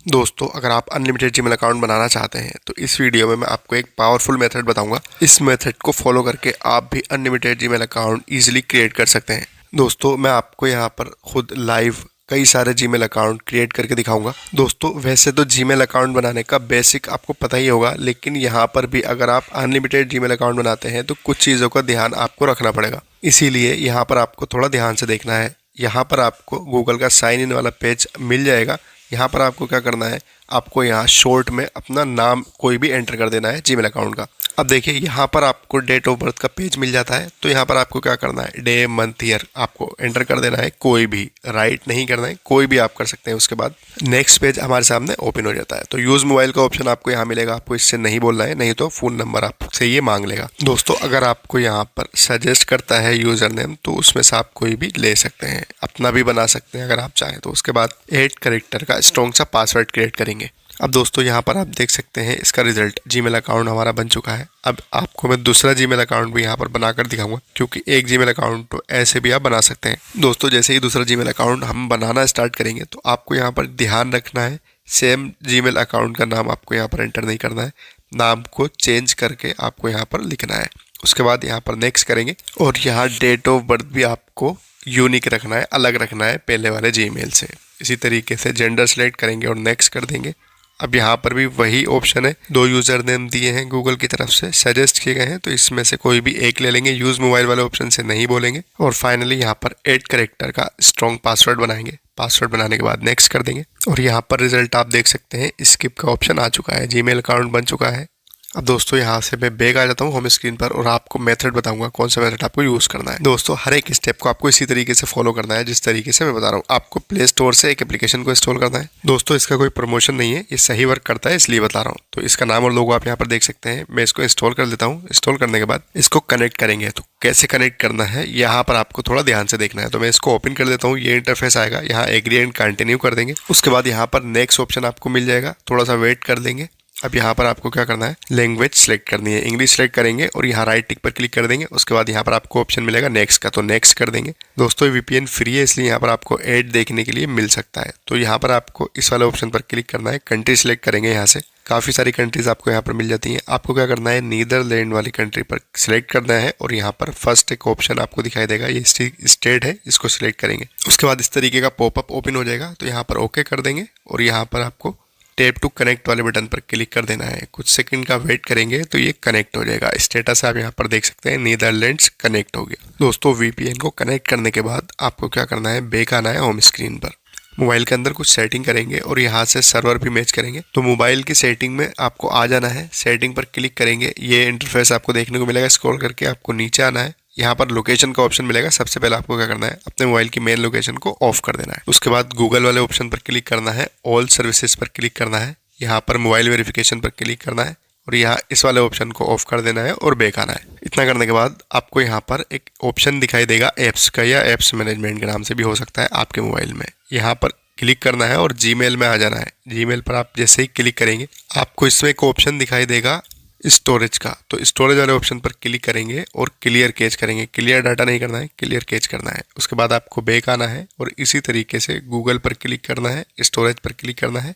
दोस्तों, अगर आप अनलिमिटेड जीमेल अकाउंट बनाना चाहते हैं तो इस वीडियो में मैं आपको एक पावरफुल मेथड बताऊंगा। इस मेथड को फॉलो करके आप भी unlimited Gmail account easily create कर सकते हैं। दोस्तों, मैं आपको यहाँ पर खुद लाइव कई सारे जीमेल अकाउंट क्रिएट करके दिखाऊंगा। दोस्तों, वैसे तो जीमेल अकाउंट बनाने का बेसिक आपको पता ही होगा, लेकिन यहाँ पर भी अगर आप अनलिमिटेड जीमेल अकाउंट बनाते हैं तो कुछ चीज़ों का ध्यान आपको रखना पड़ेगा। इसीलिए यहाँ पर आपको थोड़ा ध्यान से देखना है। यहाँ पर आपको गूगल का साइन इन वाला पेज मिल जाएगा। यहाँ पर आपको क्या करना है, आपको यहाँ शॉर्ट में अपना नाम कोई भी एंटर कर देना है जीमेल अकाउंट का। अब देखिए, यहाँ पर आपको डेट ऑफ बर्थ का पेज मिल जाता है। तो यहाँ पर आपको क्या करना है, डे मंथ ईयर आपको एंटर कर देना है। कोई भी राइट नहीं करना है, कोई भी आप कर सकते हैं। उसके बाद नेक्स्ट पेज हमारे सामने ओपन हो जाता है। तो यूज मोबाइल का ऑप्शन आपको यहाँ मिलेगा। आपको इससे नहीं बोलना है, नहीं तो फोन नंबर आपसे ये मांग लेगा। दोस्तों, अगर आपको यहाँ पर सजेस्ट करता है यूजर नेम, तो उसमें से आप कोई भी ले सकते हैं, अपना भी बना सकते हैं अगर आप चाहें तो। उसके बाद 8 कैरेक्टर का स्ट्रॉन्ग सा पासवर्ड क्रिएट करेंगे। अब दोस्तों, यहाँ पर आप देख सकते हैं इसका रिजल्ट, जीमेल अकाउंट हमारा बन चुका है। अब आपको मैं दूसरा जीमेल अकाउंट भी यहाँ पर बनाकर दिखाऊंगा, क्योंकि एक जीमेल अकाउंट तो ऐसे भी आप बना सकते हैं। दोस्तों, जैसे ही दूसरा जीमेल अकाउंट हम बनाना स्टार्ट करेंगे तो आपको यहाँ पर ध्यान रखना है, सेम जीमेल अकाउंट का नाम आपको यहाँ पर एंटर नहीं करना है। नाम को चेंज करके आपको यहाँ पर लिखना है। उसके बाद यहाँ पर नेक्स्ट करेंगे और यहाँ डेट ऑफ बर्थ भी आपको यूनिक रखना है, अलग रखना है पहले वाले जीमेल से। इसी तरीके से जेंडर सेलेक्ट करेंगे और नेक्स्ट कर देंगे। अब यहाँ पर भी वही ऑप्शन है, 2 यूज़र नेम दिए हैं गूगल की तरफ से, सजेस्ट किए गए हैं, तो इसमें से कोई भी एक ले लेंगे। यूज़ मोबाइल वाले ऑप्शन से नहीं बोलेंगे। और फाइनली यहाँ पर 8 कैरेक्टर का स्ट्रॉन्ग पासवर्ड बनाएंगे। पासवर्ड बनाने के बाद नेक्स्ट कर देंगे और यहाँ पर रिजल्ट आप देख सकते हैं, स्किप का ऑप्शन आ चुका है, जीमेल अकाउंट बन चुका है। अब दोस्तों, यहाँ से मैं बैक आ जाता हूँ होम स्क्रीन पर और आपको मेथड बताऊंगा कौन सा मेथड आपको यूज़ करना है। दोस्तों, हर एक स्टेप को आपको इसी तरीके से फॉलो करना है जिस तरीके से मैं बता रहा हूँ। आपको प्ले स्टोर से एक एप्लीकेशन को इंस्टॉल करना है। दोस्तों, इसका कोई प्रमोशन नहीं है, ये सही वर्क करता है इसलिए बता रहा हूँ। तो इसका नाम और लोगो आप यहाँ पर देख सकते हैं। मैं इसको इंस्टॉल कर लेता हूँ। इंस्टॉल करने के बाद इसको कनेक्ट करेंगे। तो कैसे कनेक्ट करना है यहाँ पर आपको थोड़ा ध्यान से देखना है। तो मैं इसको ओपन कर देता हूँ। ये इंटरफेस आएगा, यहाँ एग्री एंड कंटिन्यू कर देंगे। उसके बाद यहाँ पर नेक्स्ट ऑप्शन आपको मिल जाएगा, थोड़ा सा वेट कर लेंगे। अब यहाँ पर आपको क्या करना है, लैंग्वेज सेलेक्ट करनी है, इंग्लिश सेलेक्ट करेंगे और यहाँ राइट टिक पर क्लिक कर देंगे। उसके बाद यहाँ पर आपको ऑप्शन मिलेगा नेक्स्ट का, तो नेक्स्ट कर देंगे। दोस्तों, वीपीएन फ्री है, इसलिए यहाँ पर आपको ऐड देखने के लिए मिल सकता है। तो यहाँ पर आपको इस वाले ऑप्शन पर क्लिक करना है, कंट्री सेलेक्ट करेंगे। यहाँ से काफ़ी सारी कंट्रीज आपको यहाँ पर मिल जाती हैं। आपको क्या करना है, नीदरलैंड वाली कंट्री पर सिलेक्ट करना है और यहाँ पर फर्स्ट एक ऑप्शन आपको दिखाई देगा, ये स्टेट है, इसको सिलेक्ट करेंगे। उसके बाद इस तरीके का पॉपअप ओपन हो जाएगा। तो यहाँ पर ओके कर देंगे और यहाँ पर आपको टैप टू कनेक्ट वाले बटन पर क्लिक कर देना है। कुछ सेकंड का वेट करेंगे तो ये कनेक्ट हो जाएगा। स्टेटस आप यहाँ पर देख सकते हैं, नीदरलैंड्स कनेक्ट हो गया। दोस्तों, वीपीएन को कनेक्ट करने के बाद आपको क्या करना है, बैक आना है होम स्क्रीन पर। मोबाइल के अंदर कुछ सेटिंग करेंगे और यहाँ से सर्वर भी मैच करेंगे। तो मोबाइल की सेटिंग में आपको आ जाना है, सेटिंग पर क्लिक करेंगे। ये इंटरफेस आपको देखने को मिलेगा। स्क्रॉल करके आपको नीचे आना है, यहाँ पर लोकेशन का ऑप्शन मिलेगा। सबसे पहले आपको क्या करना है, अपने मोबाइल की मेन लोकेशन को ऑफ कर देना है। उसके बाद गूगल वाले ऑप्शन पर क्लिक करना है, ऑल सर्विसेज पर क्लिक करना है, यहाँ पर मोबाइल वेरिफिकेशन पर क्लिक करना है और यहाँ इस वाले ऑप्शन को ऑफ कर देना है और बैक आना है। इतना करने के बाद आपको यहाँ पर एक ऑप्शन दिखाई देगा ऐप्स का, या ऐप्स मैनेजमेंट के नाम से भी हो सकता है आपके मोबाइल में। यहाँ पर क्लिक करना है और जीमेल में आ जाना है। जीमेल पर आप जैसे ही क्लिक करेंगे आपको इसमें एक ऑप्शन दिखाई देगा स्टोरेज का। तो स्टोरेज वाले ऑप्शन पर क्लिक करेंगे और क्लियर कैच करेंगे। क्लियर डाटा नहीं करना है, क्लियर कैच करना है। उसके बाद आपको बैक आना है और इसी तरीके से गूगल पर क्लिक करना है, स्टोरेज पर क्लिक करना है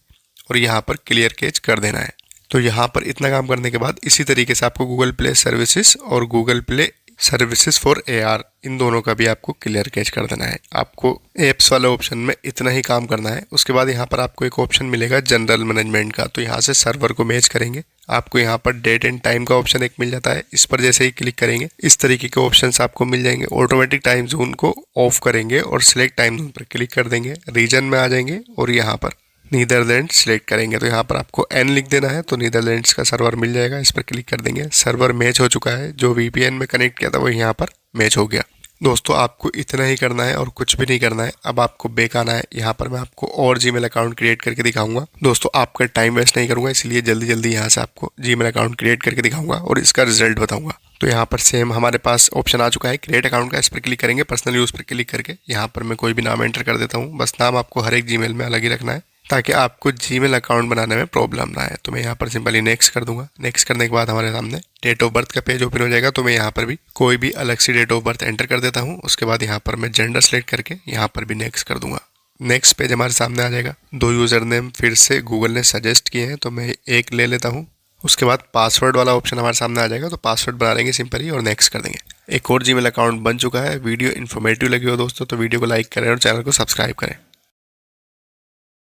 और यहाँ पर क्लियर कैच कर देना है। तो यहाँ पर इतना काम करने के बाद इसी तरीके से आपको गूगल प्ले सर्विसेज और Google play services for AR, इन दोनों का भी आपको क्लियर कैच कर देना है। आपको एप्स वाले ऑप्शन में इतना ही काम करना है। उसके बाद यहाँ पर आपको एक ऑप्शन मिलेगा जनरल मैनेजमेंट का। तो यहाँ से सर्वर को मैच करेंगे। आपको यहाँ पर डेट एंड टाइम का ऑप्शन एक मिल जाता है, इस पर जैसे ही क्लिक करेंगे इस तरीके के ऑप्शंस आपको मिल जाएंगे। ऑटोमेटिक टाइम जोन को ऑफ करेंगे और सिलेक्ट टाइम जोन पर क्लिक कर देंगे। रीजन में आ जाएंगे और यहाँ पर नीदरलैंड सिलेक्ट करेंगे। तो यहाँ पर आपको N लिख देना है, तो नीदरलैंड्स का सर्वर मिल जाएगा। इस पर क्लिक कर देंगे। सर्वर मैच हो चुका है, जो वीपीएन में कनेक्ट किया था वो यहाँ पर मैच हो गया। दोस्तों, आपको इतना ही करना है और कुछ भी नहीं करना है। अब आपको बैक आना है। यहाँ पर मैं आपको और जीमेल अकाउंट क्रिएट करके दिखाऊंगा। दोस्तों, आपका टाइम वेस्ट नहीं करूंगा, इसलिए जल्दी जल्दी यहाँ से आपको जीमेल अकाउंट क्रिएट करके दिखाऊंगा और इसका रिजल्ट बताऊंगा। तो यहाँ पर सेम हमारे पास ऑप्शन आ चुका है क्रिएट अकाउंट का। इस पर क्लिक करेंगे, पर्सनल यूज़ पर क्लिक करके यहाँ पर मैं कोई भी नाम एंटर कर देता हूँ। बस नाम आपको हर एक जीमेल में अलग ही रखना है ताकि आपको जीमेल अकाउंट बनाने में प्रॉब्लम ना आए। तो मैं यहाँ पर सिंपली नेक्स्ट कर दूंगा। नेक्स्ट करने के बाद हमारे सामने डेट ऑफ बर्थ का पेज ओपन हो जाएगा। तो मैं यहाँ पर भी कोई भी अलग सी डेट ऑफ बर्थ एंटर कर देता हूँ। उसके बाद यहाँ पर मैं जेंडर सेलेक्ट करके यहाँ पर भी नेक्स्ट कर दूंगा। नेक्स्ट पेज हमारे सामने आ जाएगा। 2 यूज़र नेम फिर से गूगल ने सजेस्ट किए हैं, तो मैं एक ले लेता हूँ। उसके बाद पासवर्ड वाला ऑप्शन हमारे सामने आ जाएगा, तो पासवर्ड बना लेंगे सिंपल ही और नेक्स्ट कर देंगे। एक और जीमेल अकाउंट बन चुका है। वीडियो इन्फॉर्मेटिव लगी हो दोस्तों तो वीडियो को लाइक करें और चैनल को सब्सक्राइब करें।